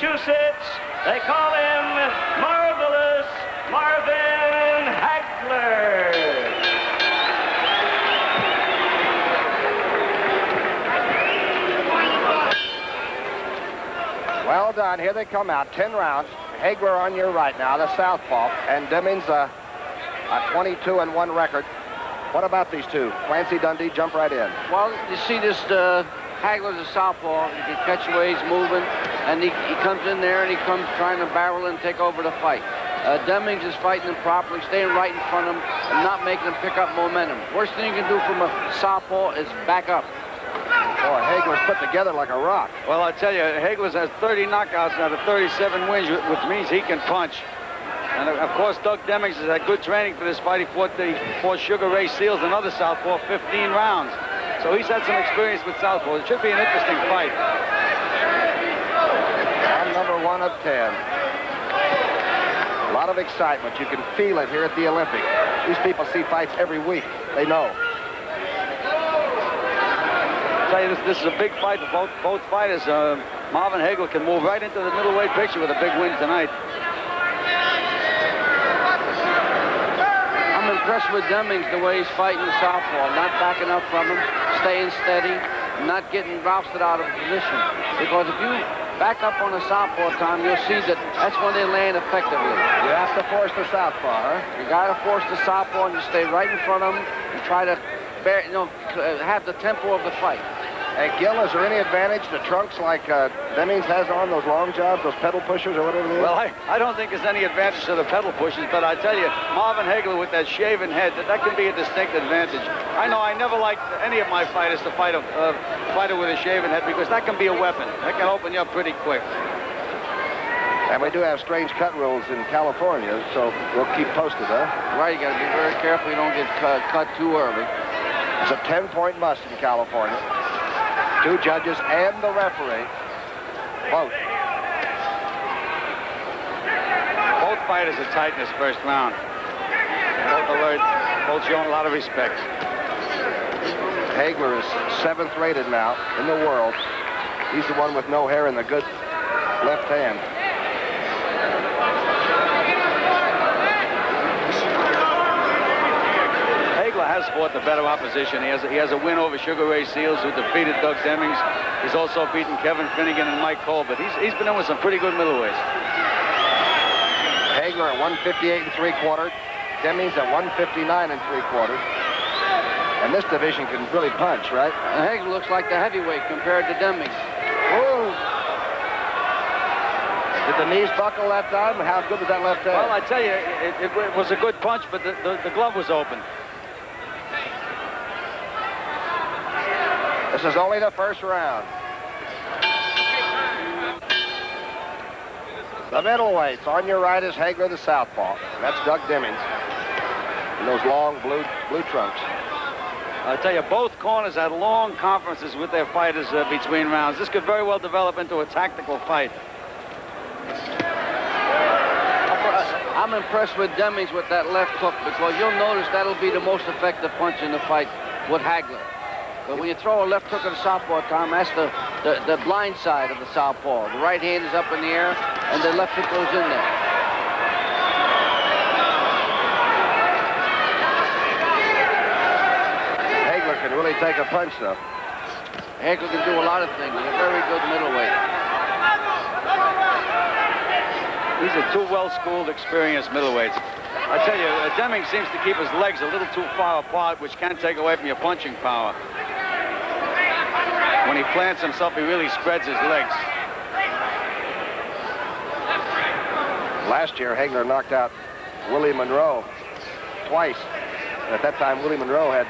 Massachusetts. They call him Marvelous Marvin Hagler. Well done. Here they come out. 10 rounds. Hagler on your right now, the southpaw, and Demmings a 22-1 record. What about these two? Clancy, Dundee, jump right in. Well, you see this Hagler's a southpaw. He can catch away, he's moving, and he comes in there and he comes trying to barrel and take over the fight. Demmings is fighting him properly, staying right in front of him, and not making him pick up momentum. Worst thing you can do from a southpaw is back up. Boy, Hagler's put together like a rock. Well, I tell you, Hagler has 30 knockouts out of 37 wins, which means he can punch. And, of course, Doug Demmings has had good training for this fight. He fought Sugar Ray Seals, another southpaw, 15 rounds. So he's had some experience with southpaw. It should be an interesting fight. Round number 1 of 10. A lot of excitement. You can feel it here at the Olympic. These people see fights every week. They know. I tell you, this is a big fight for both fighters. Marvin Hagler can move right into the middleweight picture with a big win tonight. I'm impressed with Demmings, the way he's fighting the southpaw, not backing up from him, staying steady, not getting rousted out of position. Because if you back up on a southpaw time, you'll see that that's when they land effectively. You have to force the southpaw, huh? You got to force the southpaw and you stay right in front of him and try to have the tempo of the fight. Hey, Gil, is there any advantage to trunks like Demmings has on, those long jobs, those pedal pushers or whatever they are? Well, I don't think there's any advantage to the pedal pushers, but I tell you, Marvin Hagler with that shaven head, that can be a distinct advantage. I know I never liked any of my fighters to fight a fighter with a shaven head because that can be a weapon. That can open you up pretty quick. And we do have strange cut rules in California, so we'll keep posted, huh? Right, you got to be very careful you don't get cut too early. It's a 10-point must in California. 2 judges and the referee vote. Both fighters are tight in this first round. Both alert, both showing a lot of respect. Hagler is 7th rated now in the world. He's the one with no hair and the good left hand. Hagler has fought the better opposition. He has a win over Sugar Ray Seals, who defeated Doug Demmings. He's also beaten Kevin Finnegan and Mike Colbert. He's been in with some pretty good middleweights. Hagler at 158 3/4. Demmings at 159 3/4. And this division can really punch, right? Hagler looks like the heavyweight compared to Demmings. Whoa. Did the knees buckle that time? How good was that left hand? Well, I tell you, it was a good punch, but the glove was open. This is only the first round. The middleweights. On your right is Hagler, the southpaw. And that's Doug Demmings in those long blue trunks. I tell you, both corners had long conferences with their fighters between rounds. This could very well develop into a tactical fight. I'm impressed with Demmings with that left hook because you'll notice that'll be the most effective punch in the fight with Hagler. But when you throw a left hook at a southpaw, Tom, that's the blind side of the southpaw. The right hand is up in the air, and the left hook goes in there. Hagler can really take a punch, though. Hagler can do a lot of things. He's a very good middleweight. These are 2 well-schooled, experienced middleweights. I tell you, Demmings seems to keep his legs a little too far apart, which can take away from your punching power. When he plants himself, he really spreads his legs. Last year, Hagler knocked out Willie Monroe twice. And at that time, Willie Monroe had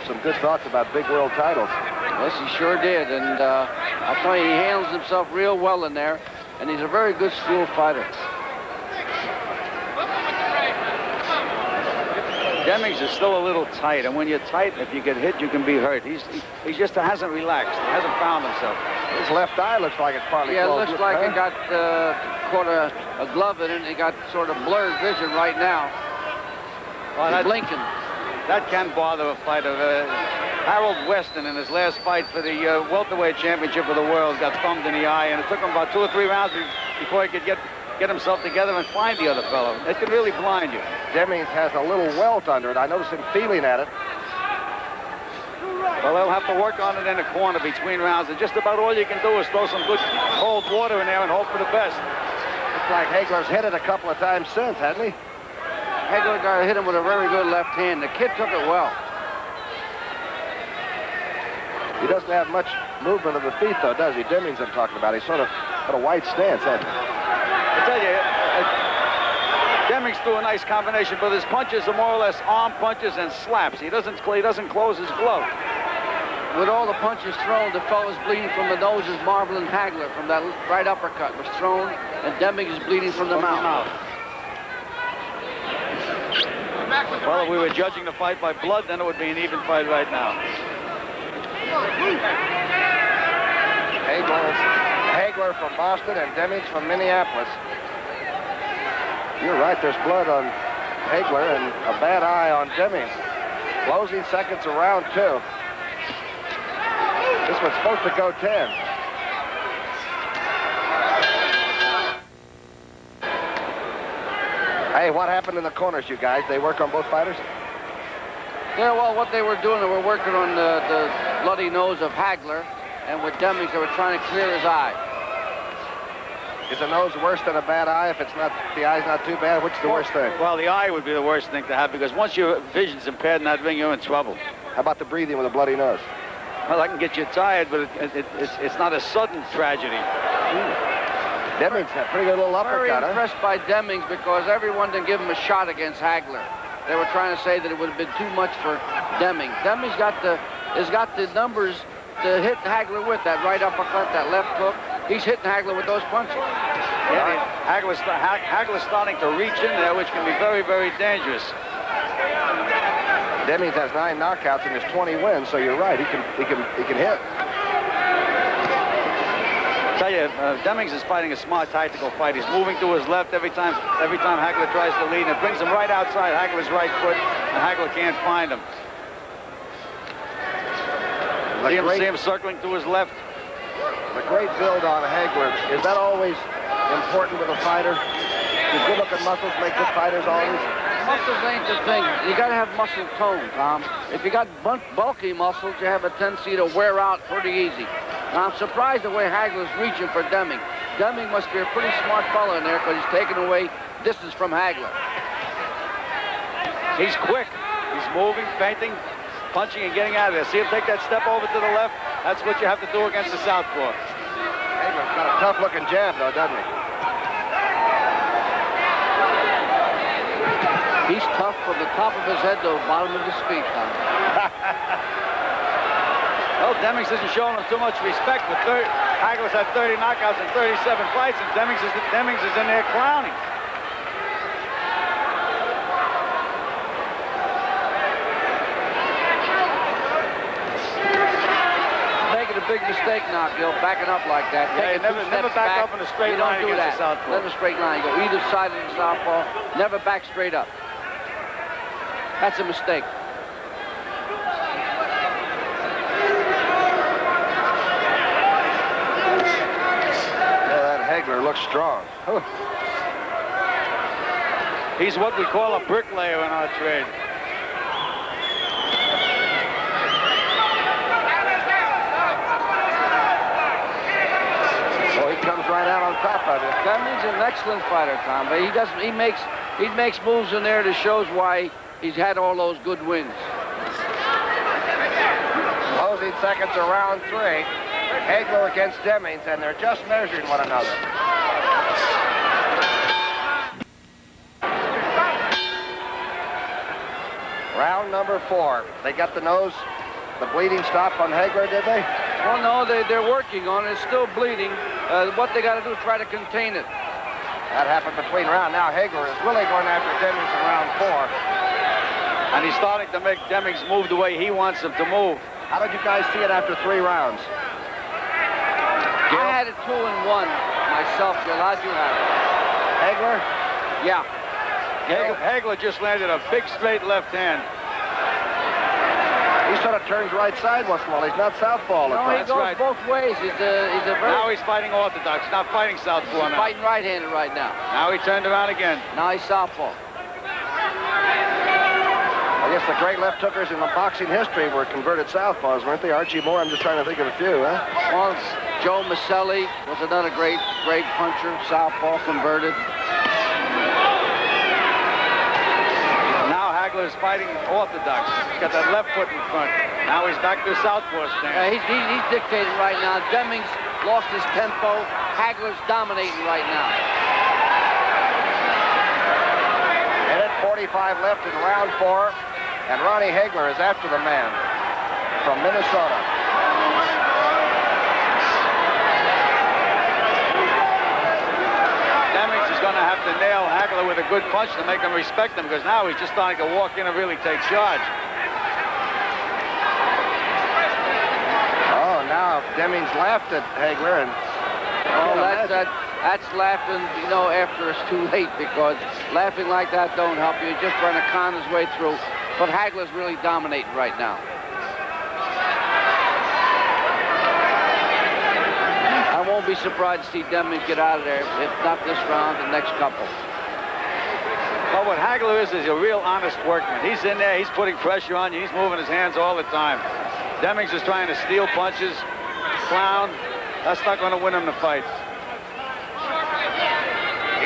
some good thoughts about big world titles. Yes, he sure did. And I'll tell you, he handles himself real well in there. And he's a very good school fighter. Demmings is still a little tight, and when you're tight, if you get hit, you can be hurt. He just hasn't relaxed. He hasn't found himself. His left eye looks like it's partly closed. Yeah, it looks like it got caught a glove in it, and he got sort of blurred vision right now. Well, he's blinking. That can bother a fighter. Harold Weston in his last fight for the welterweight championship of the world got thumbed in the eye, and it took him about 2 or 3 rounds before he could get himself together and find the other fellow. It can really blind you. Demmings has a little welt under it. I noticed him feeling at it. Well, they'll have to work on it in the corner between rounds, and just about all you can do is throw some good cold water in there and hope for the best. Looks like Hagler's hit it a couple of times since, hasn't he? Hagler got hit him with a very good left hand. The kid took it well. He doesn't have much movement of the feet, though, does he? Demmings I'm talking about. He's sort of got a white stance, hasn't he? I tell you, Demmings threw a nice combination, but his punches are more or less arm punches and slaps. He doesn't close his glove. With all the punches thrown, the fellow's bleeding from the nose is Marvin and Hagler from that right uppercut was thrown, and Demmings is bleeding from the mouth. Well, if we were judging the fight by blood, then it would be an even fight right now. Hagler from Boston and Demmings from Minneapolis. You're right, there's blood on Hagler and a bad eye on Demmings. Closing seconds of round 2. This one's supposed to go 10. Hey, what happened in the corners, you guys? They work on both fighters? Yeah, well, what they were doing, they were working on the bloody nose of Hagler, and with Demmings, they were trying to clear his eye. Is the nose worse than a bad eye if the eye's not too bad? Which is the worst thing? Well, the eye would be the worst thing to have, because once your vision's impaired in that ring, you're in trouble. How about the breathing with a bloody nose? Well, that can get you tired, but it's not a sudden tragedy. Demmings had a pretty good little Very uppercut, huh? impressed by Demmings because everyone didn't give him a shot against Hagler. They were trying to say that it would have been too much for Demmings. Demmings has got the numbers to hit Hagler with that right uppercut, that left hook. He's hitting Hagler with those punches. Yeah, Hagler's starting to reach in there, which can be very, very dangerous. Demmings has 9 knockouts and has 20 wins, so you're right. He can hit. I tell you, Demmings is fighting a smart tactical fight. He's moving to his left every time Hagler tries to lead, and it brings him right outside Hagler's right foot, and Hagler can't find him. See him circling to his left. A great build on Hagler. Is that always important with a fighter? Do good-looking muscles make good fighters always? Muscles ain't the thing. You got to have muscle tone, Tom. If you got bulky muscles, you have a tendency to wear out pretty easy. Now, I'm surprised the way Hagler's reaching for Demming. Demming must be a pretty smart fellow in there because he's taking away distance from Hagler. He's quick. He's moving, feinting, punching, and getting out of there. See him take that step over to the left? That's what you have to do against the southpaw. Hagler's got a tough-looking jab, though, doesn't he? He's tough from the top of his head to the bottom of his feet, Tom. Well, Demmings isn't showing him too much respect. But Hagler's had 30 knockouts in 37 fights, and Demmings is in there clowning. Making a big mistake now, Gil, backing up like that. Yeah, you never back up in a straight line against the southpaw. Never straight line. You go either side of the southpaw. Never back straight up. That's a mistake. Hagler looks strong. Huh. He's what we call a bricklayer in our trade. Oh, he comes right out on top of it. Demmings is an excellent fighter, Tom, but he makes moves in there that shows why he's had all those good wins. Closing seconds of round 3. Hagler against Demmings, and they're just measuring one another. Round number 4. They got the nose, the bleeding stopped on Hagler, did they? Well, no, they're working on it. It's still bleeding. What they got to do is try to contain it. That happened between round. Now Hagler is really going after Demmings in round 4. And he's starting to make Demmings move the way he wants him to move. How did you guys see it after 3 rounds? I had it 2-1 myself, Gil. How'd you have it? Hagler? Yeah. Hagler just landed a big straight left hand. He sort of turns right side once in a while. He's not southpaw. No, he goes both ways. He's a very... Now he's fighting orthodox, not fighting southpaw now. Fighting right-handed right now. Now he turned around again. Now he's southpaw. I guess the great left hookers in the boxing history were converted southpaws, weren't they? Archie Moore, I'm just trying to think of a few, huh? Well, Joe Maselli was another great puncher, southpaw converted. Now Hagler is fighting orthodox. He's got that left foot in front. Now he's back to southpaw stance. He's dictating right now. Demmings lost his tempo. Hagler's dominating right now. Minute 45 left in round 4. And Ronnie Hagler is after the man from Minnesota. Demmings is going to have to nail Hagler with a good punch to make him respect him, because now he's just starting to walk in and really take charge. Oh, now Demmings laughed at Hagler. And that's laughing, you know, after it's too late, because laughing like that don't help you. He's just trying to con his way through. But Hagler's really dominating right now. I won't be surprised to see Demmings get out of there, if not this round, the next couple. Well, what Hagler is a real honest workman. He's in there, he's putting pressure on you, he's moving his hands all the time. Demmings is trying to steal punches, clown. That's not going to win him the fight.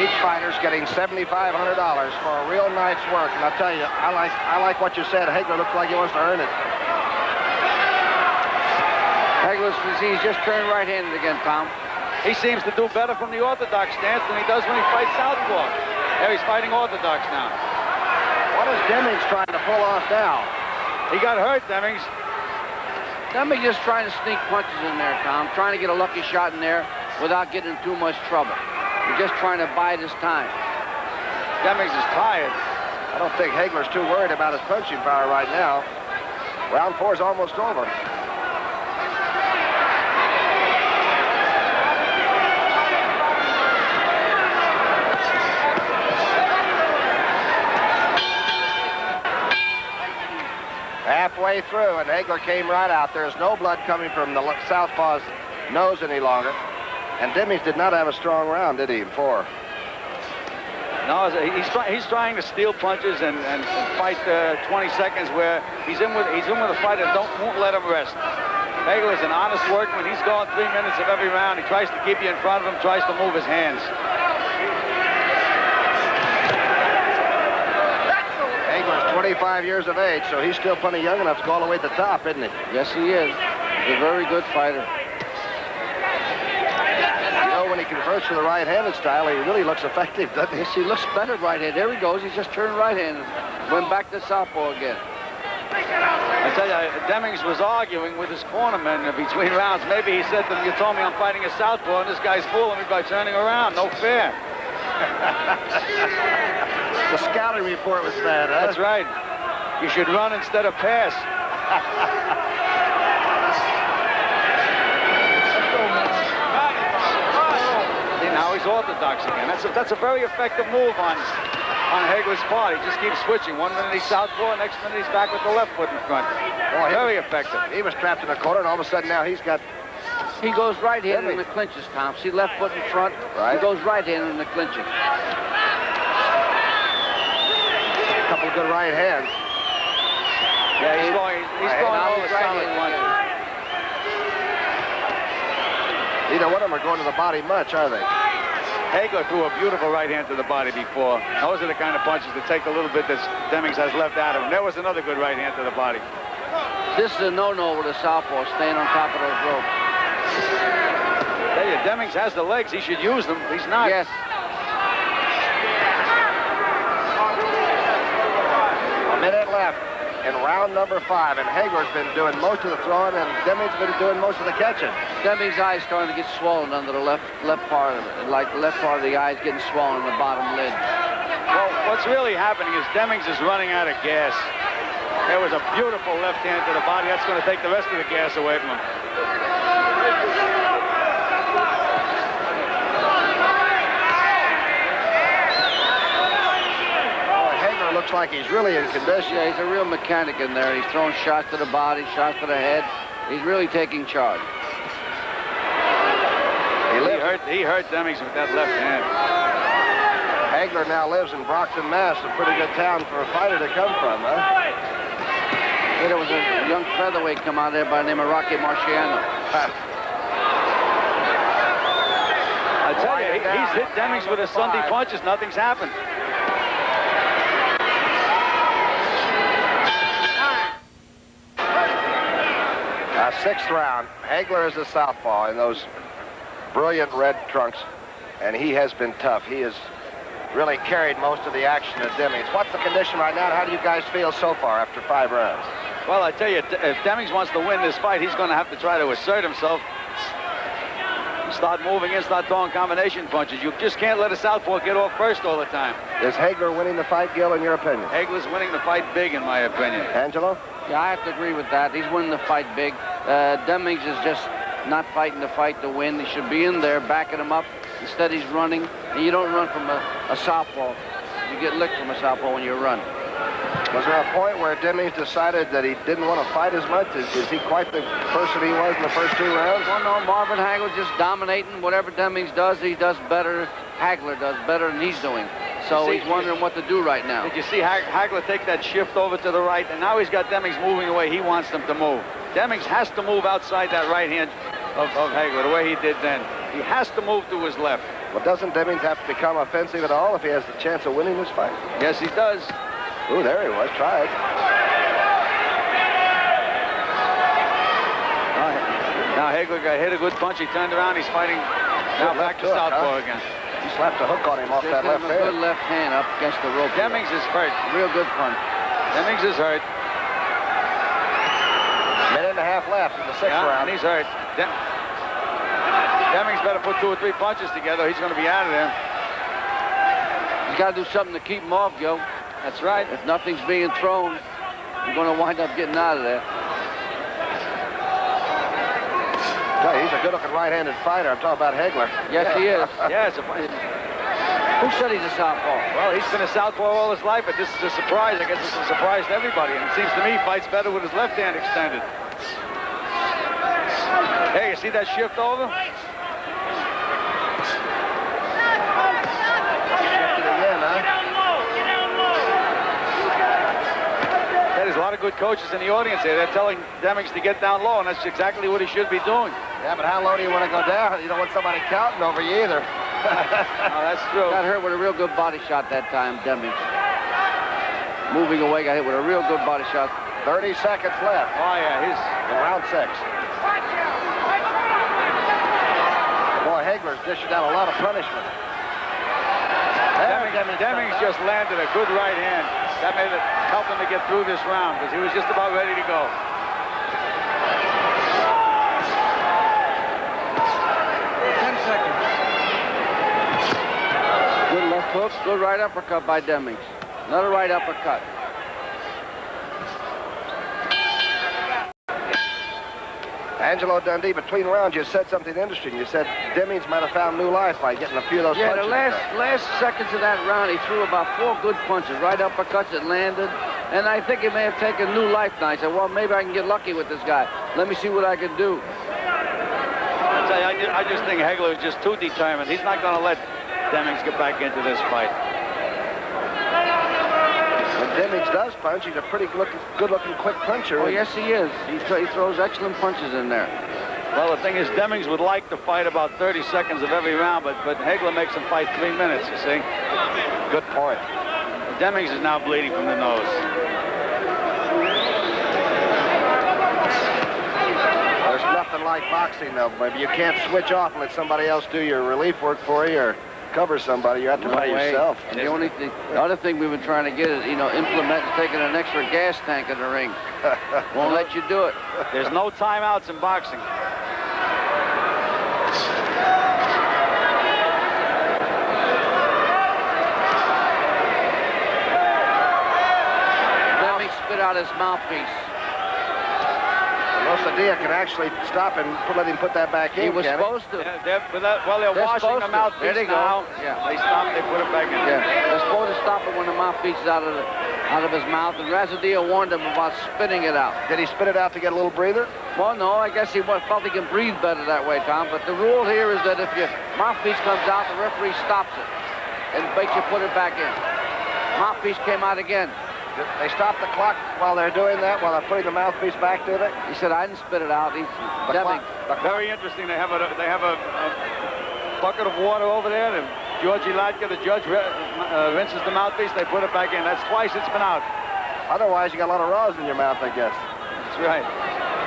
Each fighter's getting $7,500 for a real night's work. And I'll tell you, I like what you said. Hagler looks like he wants to earn it. Hagler's, he's just turned right-handed again, Tom. He seems to do better from the orthodox stance than he does when he fights southpaw. There he's fighting orthodox now. What is Demmings trying to pull off now? He got hurt, Demmings. Demmings just trying to sneak punches in there, Tom. Trying to get a lucky shot in there without getting in too much trouble. He's just trying to bide his time. Demmings is tired. I don't think Hagler's too worried about his punching power right now. Round 4 is almost over. Halfway through, and Hagler came right out. There's no blood coming from the southpaw's nose any longer. And Demmings did not have a strong round, did he, in 4? No, he's trying to steal punches and fight 20 seconds where he's in with a fighter that won't let him rest. Hagler is an honest workman. He's going 3 minutes of every round. He tries to keep you in front of him, tries to move his hands. Hagler's 25 years of age, so he's still plenty young enough to go all the way to the top, isn't he? Yes, he is. He's a very good fighter. When he converts to the right-handed style, he really looks effective, doesn't he? Yes, he looks better right-handed. There he goes. He's just turned right-handed. Went back to southpaw again. I tell you, Demmings was arguing with his cornerman between rounds. Maybe he said to him, "You told me I'm fighting a southpaw, and this guy's fooling me by turning around. No fair." The scouting report was bad, huh? That's right. You should run instead of pass. Now he's orthodox again. That's a very effective move on Hagler's part. He just keeps switching. 1 minute he's southpaw, next minute he's back with the left foot in front. Boy, very effective. He was trapped in a corner, and all of a sudden now he's got... He goes right-handed in the clinches, Tom. See, left foot in front. Right. He goes right-handed in the clinches. A couple of good right hands. Yeah, he's going all the solid punches. Neither one of them are going to the body much, are they? Hagler threw a beautiful right hand to the body before. Those are the kind of punches that take a little bit that Demmings has left out of him. There was another good right hand to the body. This is a no-no with a southpaw, staying on top of those ropes. Tell you, Demmings has the legs. He should use them. He's not. Yes. A minute left in round number 5, and Hagler's been doing most of the throwing, and Demmings been doing most of the catching. Demmings' eye's starting to get swollen under the left part of it. Like the left part of the eye is getting swollen in the bottom lid. Well, what's really happening is Demmings is running out of gas. There was a beautiful left hand to the body. That's going to take the rest of the gas away from him. like he's really in condition. Yeah, he's a real mechanic in there. He's throwing shots to the body, shots to the head. He's really taking charge. He hurt Demmings with that left hand. Hagler now lives in Brockton, Mass. A pretty good town for a fighter to come from, huh? Hey, there was a young featherweight come out there by the name of Rocky Marciano. I tell you, he's hit Demmings with his Sunday punches. Nothing's happened. Sixth round. Hagler is a southpaw in those brilliant red trunks, and he has been tough. He has really carried most of the action at Demmings. What's the condition right now? How do you guys feel so far after 5 rounds? Well, I tell you, if Demmings wants to win this fight, he's going to have to try to assert himself. Start moving in, start throwing combination punches. You just can't let a southpaw get off first all the time. Is Hagler winning the fight, Gil, in your opinion? Hagler's winning the fight big, in my opinion. Angelo? Yeah, I have to agree with that. He's winning the fight big. Demmings is just not fighting the fight to win. He should be in there, backing him up. Instead, he's running. And you don't run from a southpaw. You get licked from a southpaw when you run. Was there a point where Demmings decided that he didn't want to fight as much? Is he quite the person he was in the first 2 rounds? Well, no, Marvin Hagler just dominating. Whatever Demmings does, he does better. Hagler does better than he's doing. So he's wondering what to do right now. Did you see Hagler take that shift over to the right? And now he's got Demmings moving the way he wants them to move. Demmings has to move outside that right hand of Hagler, the way he did then. He has to move to his left. Well, doesn't Demmings have to become offensive at all if he has the chance of winning this fight? Yes, he does. Ooh, there he was. Try it. Now Hagler got hit a good punch. He turned around. He's fighting now back to southpaw again. He slapped a hook on him off that left hand. Good left hand up against the rope. Demmings is hurt. Real good punch. Demmings is hurt. Minute and a half left in the 6th round. And he's hurt. Demmings better put 2 or 3 punches together. He's going to be out of there. He's got to do something to keep him off, Joe. That's right. If nothing's being thrown, you're going to wind up getting out of there. Yeah, he's a good-looking right-handed fighter. I'm talking about Hagler. Yes, he is. Yeah, Who said he's a southpaw? well, he's been a southpaw all his life, but this is a surprise. I guess it's a surprise to everybody. And it seems to me he fights better with his left hand extended. Hey, you see that shift over? Shifted again, huh? There's a lot of good coaches in the audience here. They're telling Demmings to get down low, and that's exactly what he should be doing. Yeah, but how low do you want to go down? You don't want somebody counting over you either. No, that's true. Got hurt with a real good body shot that time, Demmings. Moving away, got hit with a real good body shot. 30 seconds left. Oh, yeah, he's... In round 6. Boy, Hagler's dishing out a lot of punishment. Demmings just landed a good right hand. That made it help him to get through this round because he was just about ready to go. 10 seconds. Good left hook, good right uppercut by Demmings. Another right uppercut. Angelo Dundee, between rounds, you said something interesting. You said Demmings might have found new life by getting a few of those Yeah, punches. the last seconds of that round, he threw about 4 good punches, right uppercuts that landed. And I think he may have taken new life now. He said, well, maybe I can get lucky with this guy. Let me see what I can do. I tell you, I just think Hagler is just too determined. He's not going to let Demmings get back into this fight. When Demmings does punch, he's a pretty good-looking, quick puncher. Oh, yes, he is. He throws excellent punches in there. Well, the thing is, Demmings would like to fight about 30 seconds of every round, but Hagler makes him fight 3 minutes, you see. Good point. Demmings is now bleeding from the nose. There's nothing like boxing, though. Maybe you can't switch off and let somebody else do your relief work for you or cover somebody. You're out there by yourself. And the other thing we've been trying to get is, implement taking an extra gas tank in the ring. Won't let you do it. There's no timeouts in boxing. Demmings spit out his mouthpiece. Losadia can actually stop and let him put that back in. He was supposed to. Yeah, they're washing the mouthpiece there they now. go. Yeah. They stop, they put it back in. Yeah, they're supposed to stop it when the mouthpiece is out of the out of his mouth, and Razadillo warned him about spitting it out. Did he spit it out to get a little breather? Well, no, I guess he felt he can breathe better that way, Tom. But the rule here is that if your mouthpiece comes out, the referee stops it and makes you put it back in. Mouthpiece came out again. They stop the clock while they're doing that, while they're putting the mouthpiece back to it? He said, I didn't spit it out. Demmings. Very interesting. They have a bucket of water over there. And Georgie Latka, the judge, rinses the mouthpiece. They put it back in. That's twice it's been out. Otherwise, you got a lot of rosin in your mouth, I guess. That's right.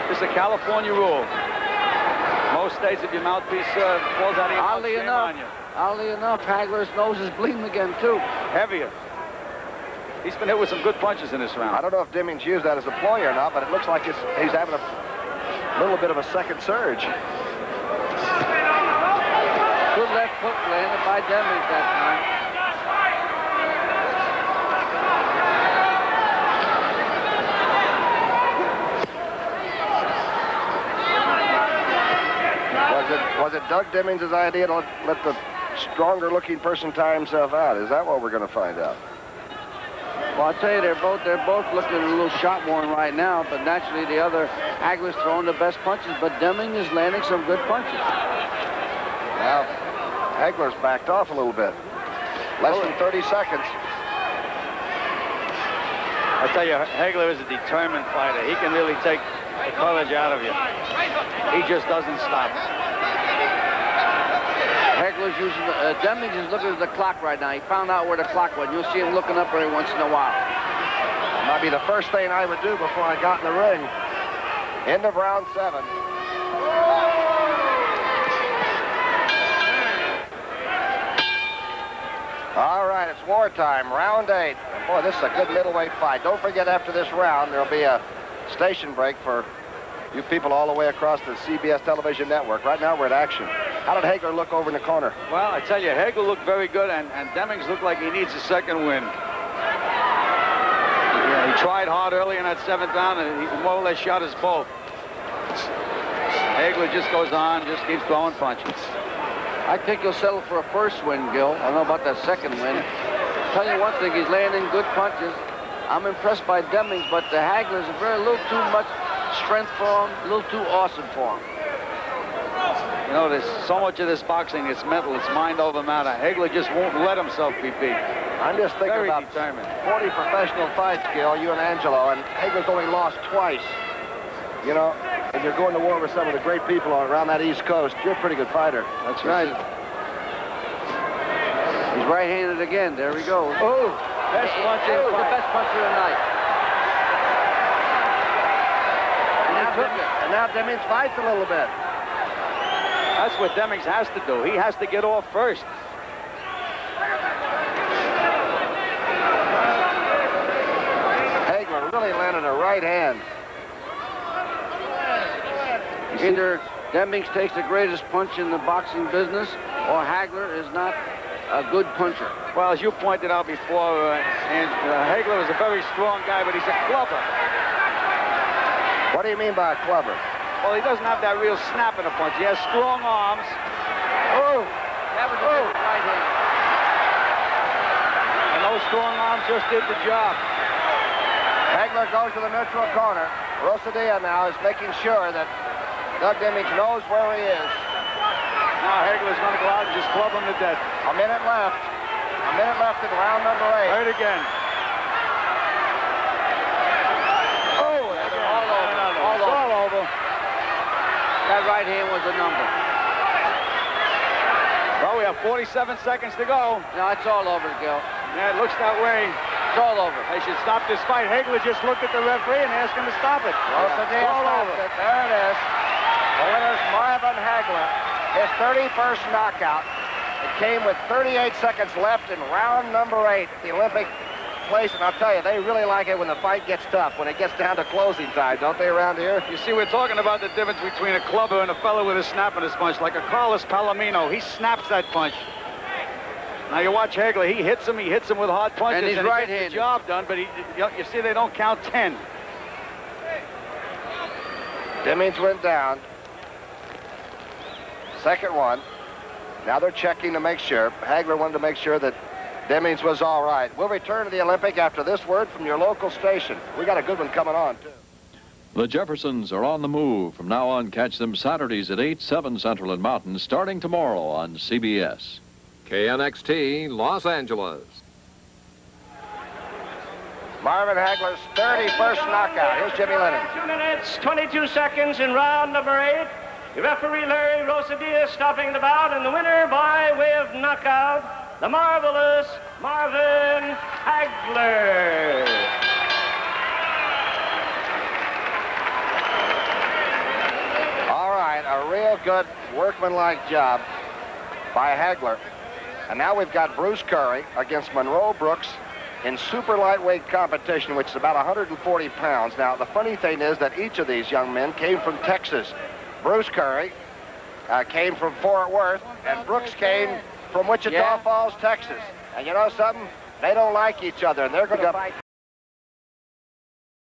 This is a California rule. Most states, if your mouthpiece falls out of your mouth, shame on you. Oddly enough, Hagler's nose is bleeding again, too. Heavier. He's been hit with some good punches in this round. I don't know if Demmings used that as a ploy or not, but it looks like he's having a little bit of a second surge. Good left hook landed by Demmings that time. Was it Doug Demmings' idea to let the stronger-looking person tire himself out? Is that what we're going to find out? Well, I'll tell you, they're both looking a little shot-worn right now, but naturally the other Hagler's throwing the best punches, but Demmings is landing some good punches. Now, Hagler's backed off a little bit. Less than 30 seconds. I tell you, Hagler is a determined fighter. He can really take the courage out of you. He just doesn't stop. Hagler's using Demmings is looking at the clock right now. He found out where the clock went. You'll see him looking up every once in a while. Might be the first thing I would do before I got in the ring. End of round 7. All right, it's wartime, round 8. Boy, this is a good middleweight fight. Don't forget, after this round, there'll be a station break for you people all the way across the CBS television network. Right now, we're at action. How did Hagler look over in the corner? Well, I tell you, Hagler looked very good, and Demmings looked like he needs a second win. Yeah, he tried hard early in that 7th round, and he more or less shot us both. Hagler just goes on, just keeps throwing punches. I think he'll settle for a first win, Gil. I don't know about that second win. Tell you one thing, he's landing good punches. I'm impressed by Demmings, but the Hagler's a little too much strength for him, a little too awesome for him. You know, there's so much of this boxing, it's mental, it's mind over matter. Hagler just won't let himself be beat. I'm just thinking Very about determined. 40 professional fights, Gil, you and Angelo, and Hagler's only lost twice. You know, and you're going to war with some of the great people around that East Coast. You're a pretty good fighter. That's right. He's right-handed again. There we go. Oh, best puncher. The best puncher of the night. And now Demmings fights a little bit. That's what Demmings has to do. He has to get off first. Hagler really landed a right hand. Either Demmings takes the greatest punch in the boxing business, or Hagler is not a good puncher. Well, as you pointed out before, Hagler is a very strong guy, but he's a clubber. What do you mean by a clubber? Well, he doesn't have that real snap in a punch. He has strong arms. Oh! That was a good right hand. And those strong arms just did the job. Hagler goes to the neutral corner. Rosadilla now is making sure that Doug Demmings knows where he is. Now Hagler's going to go out and just club him to death. A minute left. A minute left in round number 8. Right again. All over. That right hand was a number. Well, we have 47 seconds to go. No, it's all over, Gil. Yeah, it looks that way. It's all over. They should stop this fight. Hagler just looked at the referee and asked him to stop it. Rosadilla stopped it. There it is. The winner's Marvin Hagler. His 31st knockout. It came with 38 seconds left in round number 8 at the Olympic place. And I'll tell you, they really like it when the fight gets tough, when it gets down to closing time, don't they, around here? You see, we're talking about the difference between a clubber and a fellow with a snap in his punch, like a Carlos Palomino. He snaps that punch. Now you watch Hagler. He hits him with hard punches, and he's he right-handed. gets the job done, but you see, they don't count 10. Demmings went down. Second one. Now they're checking to make sure. Hagler wanted to make sure that Demmings was all right. We'll return to the Olympic after this word from your local station. We got a good one coming on, too. The Jeffersons are on the move. From now on, catch them Saturdays at 8, 7 Central and Mountain, starting tomorrow on CBS. KNXT, Los Angeles. Marvin Hagler's 31st knockout. Here's Jimmy Lennon. 2 minutes, 22 seconds in round number 8. The referee, Larry Rosadilla, stopping the bout, and the winner by way of knockout, the marvelous Marvin Hagler. All right, a real good workmanlike job by Hagler. And now we've got Bruce Curry against Monroe Brooks in super lightweight competition, which is about 140 pounds. Now, the funny thing is that each of these young men came from Texas. Bruce Curry came from Fort Worth, and Brooks came from Wichita Falls, Texas. And you know something? They don't like each other, and they're going to fight